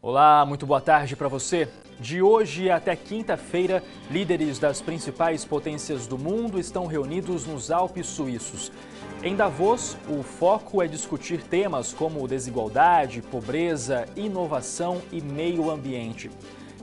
Olá, muito boa tarde para você. De hoje até quinta-feira, líderes das principais potências do mundo estão reunidos nos Alpes suíços. Em Davos, o foco é discutir temas como desigualdade, pobreza, inovação e meio ambiente.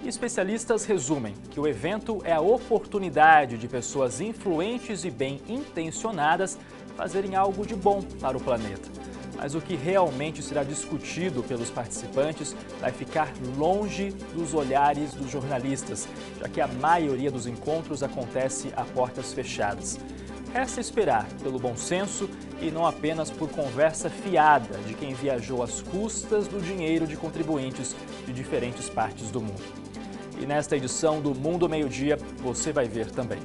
Especialistas resumem que o evento é a oportunidade de pessoas influentes e bem intencionadas fazerem algo de bom para o planeta. Mas o que realmente será discutido pelos participantes vai ficar longe dos olhares dos jornalistas, já que a maioria dos encontros acontece a portas fechadas. Resta esperar pelo bom senso e não apenas por conversa fiada de quem viajou às custas do dinheiro de contribuintes de diferentes partes do mundo. E nesta edição do Mundo Meio-Dia, você vai ver também.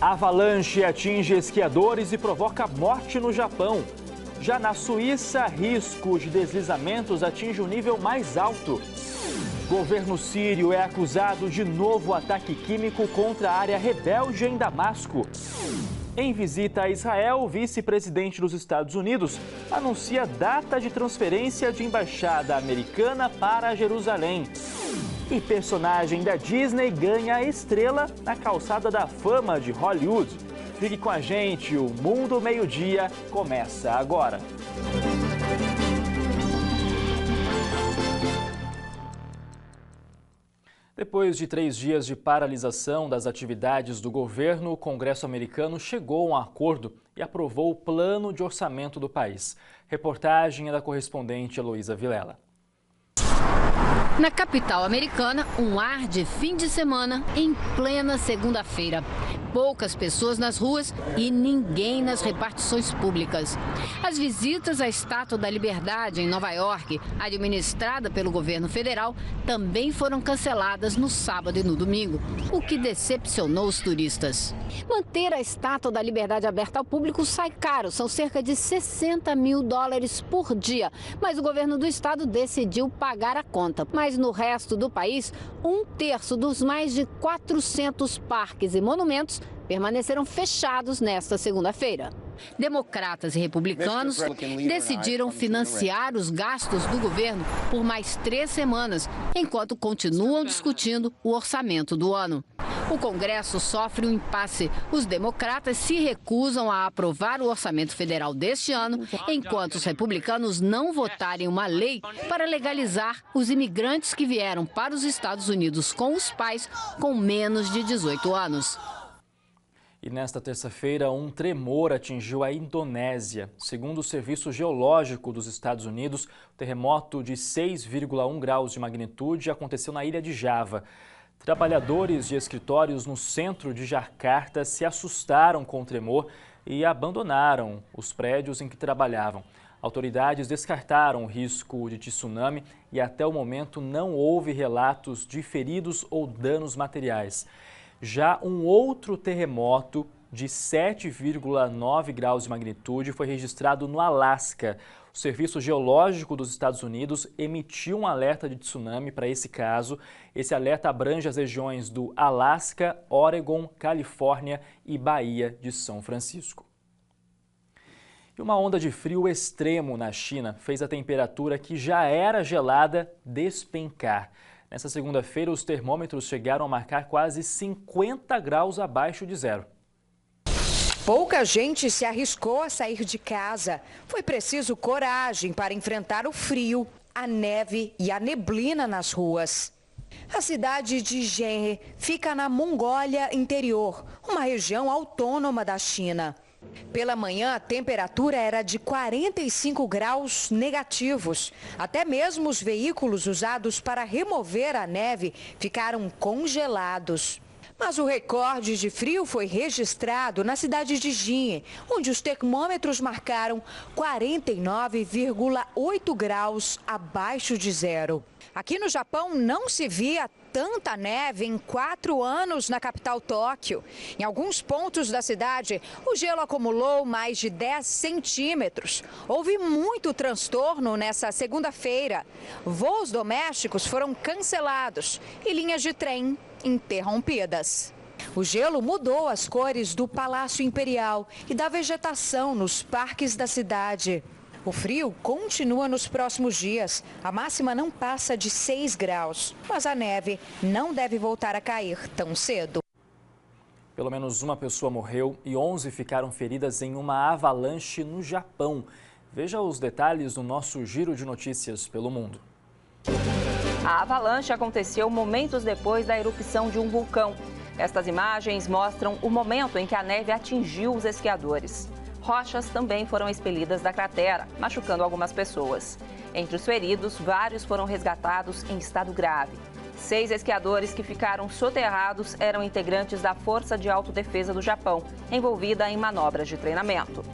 Avalanche atinge esquiadores e provoca morte no Japão. Já na Suíça, risco de deslizamentos atinge o nível mais alto. Governo sírio é acusado de novo ataque químico contra a área rebelde em Damasco. Em visita a Israel, o vice-presidente dos Estados Unidos anuncia data de transferência de embaixada americana para Jerusalém. E personagem da Disney ganha estrela na calçada da fama de Hollywood. Fique com a gente, o Mundo Meio-Dia começa agora. Depois de 3 dias de paralisação das atividades do governo, o Congresso americano chegou a um acordo e aprovou o plano de orçamento do país. Reportagem é da correspondente Heloísa Vilela. Na capital americana, um ar de fim de semana em plena segunda-feira. Poucas pessoas nas ruas e ninguém nas repartições públicas. As visitas à Estátua da Liberdade em Nova York, administrada pelo governo federal, também foram canceladas no sábado e no domingo, o que decepcionou os turistas. Manter a Estátua da Liberdade aberta ao público sai caro, são cerca de $60 mil por dia, mas o governo do estado decidiu pagar a conta. Mas no resto do país, 1/3 dos mais de 400 parques e monumentos permaneceram fechados nesta segunda-feira. Democratas e republicanos decidiram financiar os gastos do governo por mais 3 semanas, enquanto continuam discutindo o orçamento do ano. O Congresso sofre um impasse. Os democratas se recusam a aprovar o orçamento federal deste ano, enquanto os republicanos não votarem uma lei para legalizar os imigrantes que vieram para os Estados Unidos com os pais com menos de 18 anos. E nesta terça-feira, um tremor atingiu a Indonésia. Segundo o Serviço Geológico dos Estados Unidos, o terremoto de 6,1 graus de magnitude aconteceu na ilha de Java. Trabalhadores de escritórios no centro de Jakarta se assustaram com o tremor e abandonaram os prédios em que trabalhavam. Autoridades descartaram o risco de tsunami e até o momento não houve relatos de feridos ou danos materiais. Já um outro terremoto de 7,9 graus de magnitude foi registrado no Alasca. O Serviço Geológico dos Estados Unidos emitiu um alerta de tsunami para esse caso. Esse alerta abrange as regiões do Alasca, Oregon, Califórnia e Baía de São Francisco. E uma onda de frio extremo na China fez a temperatura que já era gelada despencar. Nessa segunda-feira, os termômetros chegaram a marcar quase 50 graus abaixo de zero. Pouca gente se arriscou a sair de casa. Foi preciso coragem para enfrentar o frio, a neve e a neblina nas ruas. A cidade de Zhenhe fica na Mongólia Interior, uma região autônoma da China. Pela manhã, a temperatura era de 45 graus negativos. Até mesmo os veículos usados para remover a neve ficaram congelados. Mas o recorde de frio foi registrado na cidade de Zhenhe, onde os termômetros marcaram 49,8 graus abaixo de zero. Aqui no Japão não se via tanta neve em 4 anos na capital Tóquio. Em alguns pontos da cidade, o gelo acumulou mais de 10 centímetros. Houve muito transtorno nessa segunda-feira. Voos domésticos foram cancelados e linhas de trem interrompidas. O gelo mudou as cores do Palácio Imperial e da vegetação nos parques da cidade. O frio continua nos próximos dias. A máxima não passa de 6 graus, mas a neve não deve voltar a cair tão cedo. Pelo menos uma pessoa morreu e 11 ficaram feridas em uma avalanche no Japão. Veja os detalhes no nosso giro de notícias pelo mundo. A avalanche aconteceu momentos depois da erupção de um vulcão. Estas imagens mostram o momento em que a neve atingiu os esquiadores. Rochas também foram expelidas da cratera, machucando algumas pessoas. Entre os feridos, vários foram resgatados em estado grave. 6 esquiadores que ficaram soterrados eram integrantes da Força de Autodefesa do Japão, envolvida em manobras de treinamento.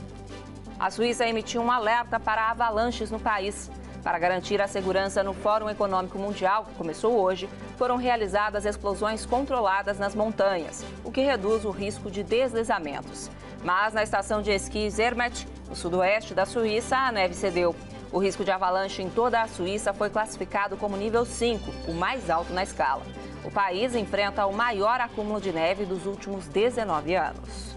A Suíça emitiu um alerta para avalanches no país. Para garantir a segurança no Fórum Econômico Mundial, que começou hoje, foram realizadas explosões controladas nas montanhas, o que reduz o risco de deslizamentos. Mas na estação de esqui Zermatt, no sudoeste da Suíça, a neve cedeu. O risco de avalanche em toda a Suíça foi classificado como nível 5, o mais alto na escala. O país enfrenta o maior acúmulo de neve dos últimos 19 anos.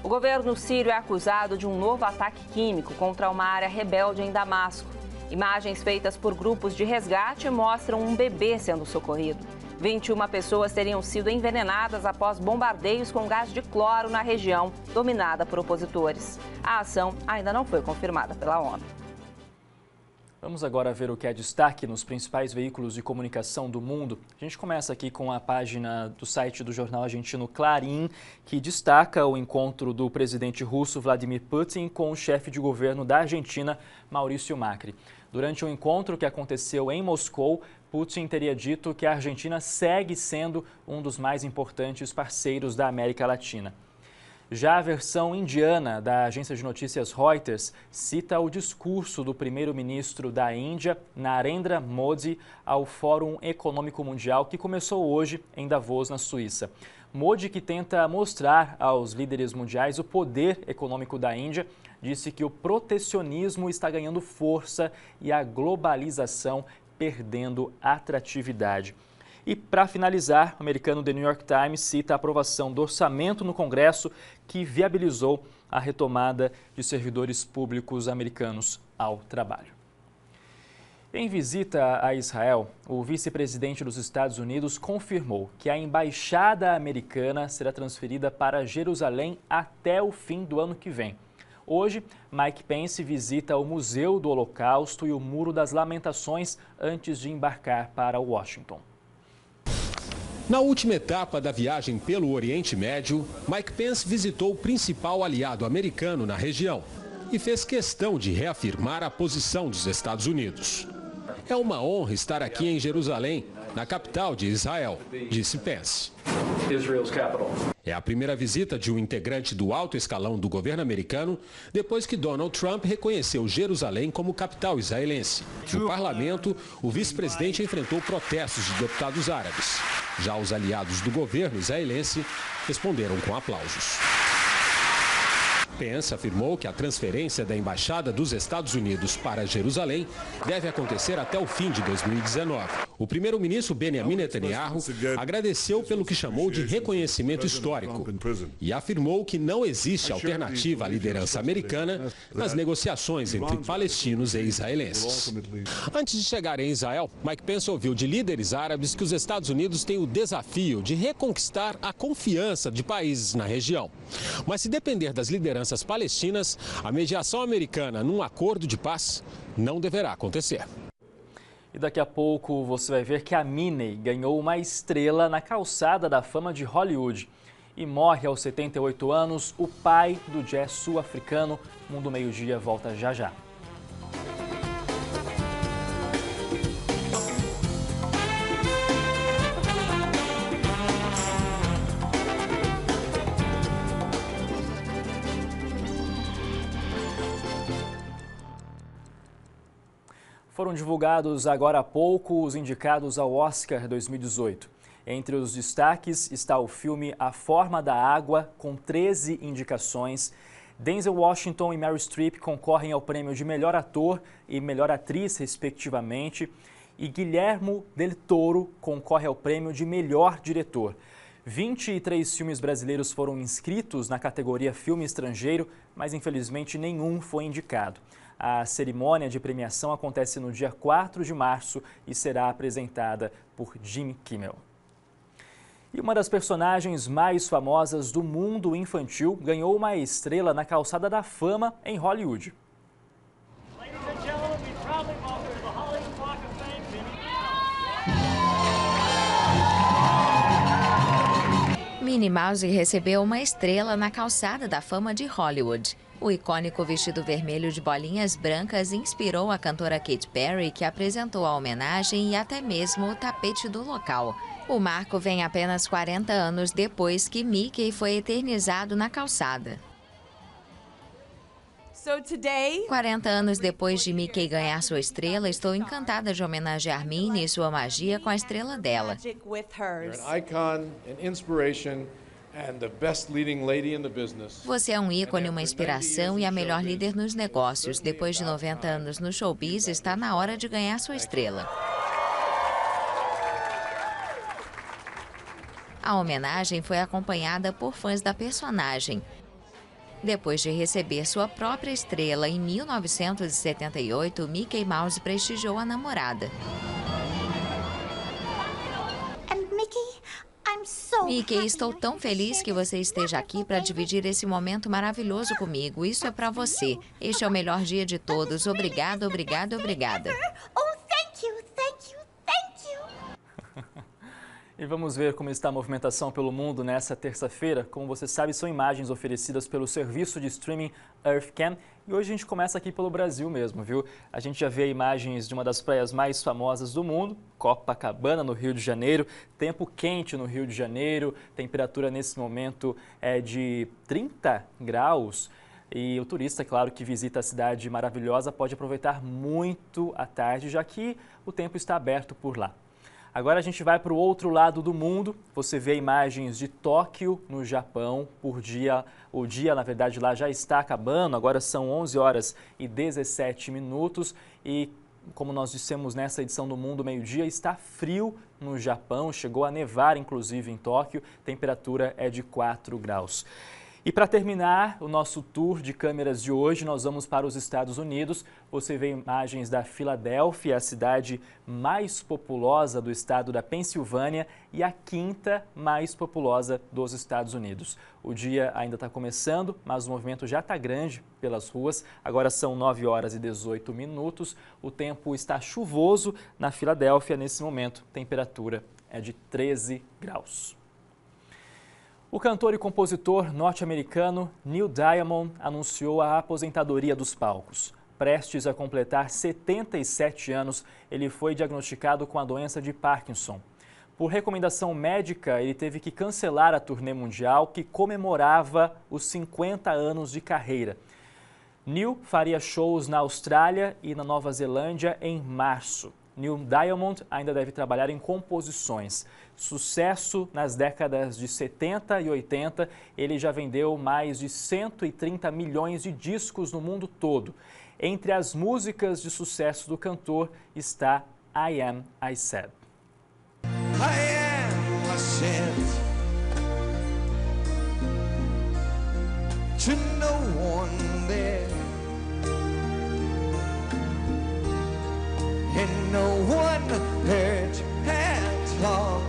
O governo sírio é acusado de um novo ataque químico contra uma área rebelde em Damasco. Imagens feitas por grupos de resgate mostram um bebê sendo socorrido. 21 pessoas teriam sido envenenadas após bombardeios com gás de cloro na região, dominada por opositores. A ação ainda não foi confirmada pela ONU. Vamos agora ver o que é destaque nos principais veículos de comunicação do mundo. A gente começa aqui com a página do site do jornal argentino Clarín, que destaca o encontro do presidente russo Vladimir Putin com o chefe de governo da Argentina, Maurício Macri. Durante o encontro que aconteceu em Moscou, Putin teria dito que a Argentina segue sendo um dos mais importantes parceiros da América Latina. Já a versão indiana da agência de notícias Reuters cita o discurso do primeiro-ministro da Índia, Narendra Modi, ao Fórum Econômico Mundial, que começou hoje em Davos, na Suíça. Modi, que tenta mostrar aos líderes mundiais o poder econômico da Índia, disse que o protecionismo está ganhando força e a globalização perdendo atratividade. E, para finalizar, o americano The New York Times cita a aprovação do orçamento no Congresso que viabilizou a retomada de servidores públicos americanos ao trabalho. Em visita a Israel, o vice-presidente dos Estados Unidos confirmou que a embaixada americana será transferida para Jerusalém até o fim do ano que vem. Hoje, Mike Pence visita o Museu do Holocausto e o Muro das Lamentações antes de embarcar para Washington. Na última etapa da viagem pelo Oriente Médio, Mike Pence visitou o principal aliado americano na região e fez questão de reafirmar a posição dos Estados Unidos. É uma honra estar aqui em Jerusalém, na capital de Israel, disse Pence. É a primeira visita de um integrante do alto escalão do governo americano depois que Donald Trump reconheceu Jerusalém como capital israelense. No parlamento, o vice-presidente enfrentou protestos de deputados árabes. Já os aliados do governo israelense responderam com aplausos. Pence afirmou que a transferência da embaixada dos Estados Unidos para Jerusalém deve acontecer até o fim de 2019. O primeiro-ministro Benjamin Netanyahu agradeceu pelo que chamou de reconhecimento histórico e afirmou que não existe alternativa à liderança americana nas negociações entre palestinos e israelenses. Antes de chegar em Israel, Mike Pence ouviu de líderes árabes que os Estados Unidos têm o desafio de reconquistar a confiança de países na região. Mas se depender das lideranças palestinas, a mediação americana num acordo de paz não deverá acontecer. E daqui a pouco você vai ver que a Minnie ganhou uma estrela na calçada da fama de Hollywood. E morre aos 78 anos o pai do jazz sul-africano. Mundo Meio-Dia volta já já. Foram divulgados agora há pouco os indicados ao Oscar 2018. Entre os destaques está o filme A Forma da Água, com 13 indicações. Denzel Washington e Meryl Streep concorrem ao prêmio de melhor ator e melhor atriz, respectivamente. E Guillermo del Toro concorre ao prêmio de melhor diretor. 23 filmes brasileiros foram inscritos na categoria filme estrangeiro, mas infelizmente nenhum foi indicado. A cerimônia de premiação acontece no dia 4 de março e será apresentada por Jimmy Kimmel. E uma das personagens mais famosas do mundo infantil ganhou uma estrela na Calçada da Fama em Hollywood. Minnie Mouse recebeu uma estrela na Calçada da Fama de Hollywood. O icônico vestido vermelho de bolinhas brancas inspirou a cantora Katy Perry, que apresentou a homenagem e até mesmo o tapete do local. O marco vem apenas 40 anos depois que Mickey foi eternizado na calçada. 40 anos depois de Mickey ganhar sua estrela, estou encantada de homenagear Minnie e sua magia com a estrela dela. Você é um ícone, uma inspiração e a melhor líder nos negócios. Depois de 90 anos no showbiz, está na hora de ganhar sua estrela. A homenagem foi acompanhada por fãs da personagem. Depois de receber sua própria estrela em 1978, Mickey Mouse prestigiou a namorada. Mickey, estou tão feliz que você esteja aqui para dividir esse momento maravilhoso comigo. Isso é para você. Este é o melhor dia de todos. Obrigada, obrigada, obrigada. E vamos ver como está a movimentação pelo mundo nessa terça-feira. Como você sabe, são imagens oferecidas pelo serviço de streaming Earthcam. E hoje a gente começa aqui pelo Brasil mesmo, viu? A gente já vê imagens de uma das praias mais famosas do mundo, Copacabana, no Rio de Janeiro. Tempo quente no Rio de Janeiro, temperatura nesse momento é de 30 graus. E o turista, claro, que visita a cidade maravilhosa pode aproveitar muito a tarde, já que o tempo está aberto por lá. Agora a gente vai para o outro lado do mundo. Você vê imagens de Tóquio, no Japão, por dia. O dia, na verdade, lá já está acabando. Agora são 11 horas e 17 minutos. E, como nós dissemos nessa edição do Mundo Meio-Dia, está frio no Japão. Chegou a nevar, inclusive, em Tóquio. Temperatura é de 4 graus. E para terminar o nosso tour de câmeras de hoje, nós vamos para os Estados Unidos. Você vê imagens da Filadélfia, a cidade mais populosa do estado da Pensilvânia e a quinta mais populosa dos Estados Unidos. O dia ainda está começando, mas o movimento já está grande pelas ruas. Agora são 9 horas e 18 minutos. O tempo está chuvoso na Filadélfia nesse momento. Temperatura é de 13 graus. O cantor e compositor norte-americano Neil Diamond anunciou a aposentadoria dos palcos. Prestes a completar 77 anos, ele foi diagnosticado com a doença de Parkinson. Por recomendação médica, ele teve que cancelar a turnê mundial que comemorava os 50 anos de carreira. Neil faria shows na Austrália e na Nova Zelândia em março. Neil Diamond ainda deve trabalhar em composições. Sucesso nas décadas de 70 e 80, ele já vendeu mais de 130 milhões de discos no mundo todo. Entre as músicas de sucesso do cantor está I Am, I Said. I am, I said to no one there, and no one heard at all.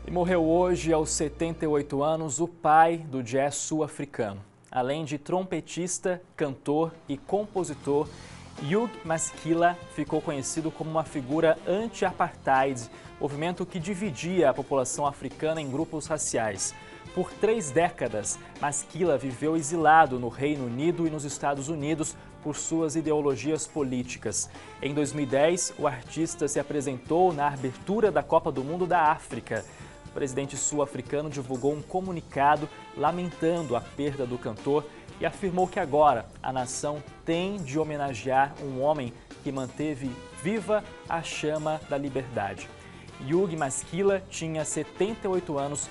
E morreu hoje, aos 78 anos, o pai do jazz sul-africano. Além de trompetista, cantor e compositor, Hugh Maskela ficou conhecido como uma figura anti-apartheid, movimento que dividia a população africana em grupos raciais. Por 3 décadas, Maskela viveu exilado no Reino Unido e nos Estados Unidos por suas ideologias políticas. Em 2010, o artista se apresentou na abertura da Copa do Mundo da África. O presidente sul-africano divulgou um comunicado lamentando a perda do cantor e afirmou que agora a nação tem de homenagear um homem que manteve viva a chama da liberdade. Hugh Maskela tinha 78 anos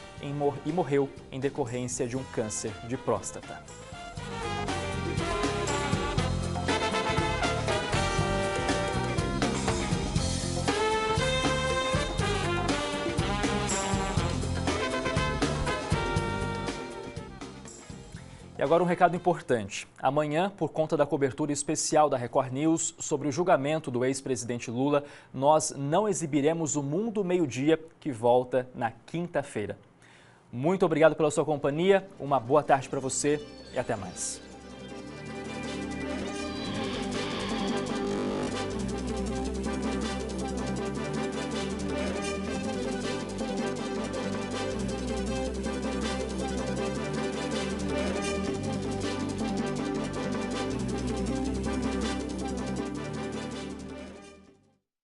e morreu em decorrência de um câncer de próstata. E agora um recado importante. Amanhã, por conta da cobertura especial da Record News sobre o julgamento do ex-presidente Lula, nós não exibiremos o Mundo Meio-Dia, que volta na quinta-feira. Muito obrigado pela sua companhia, uma boa tarde para você e até mais.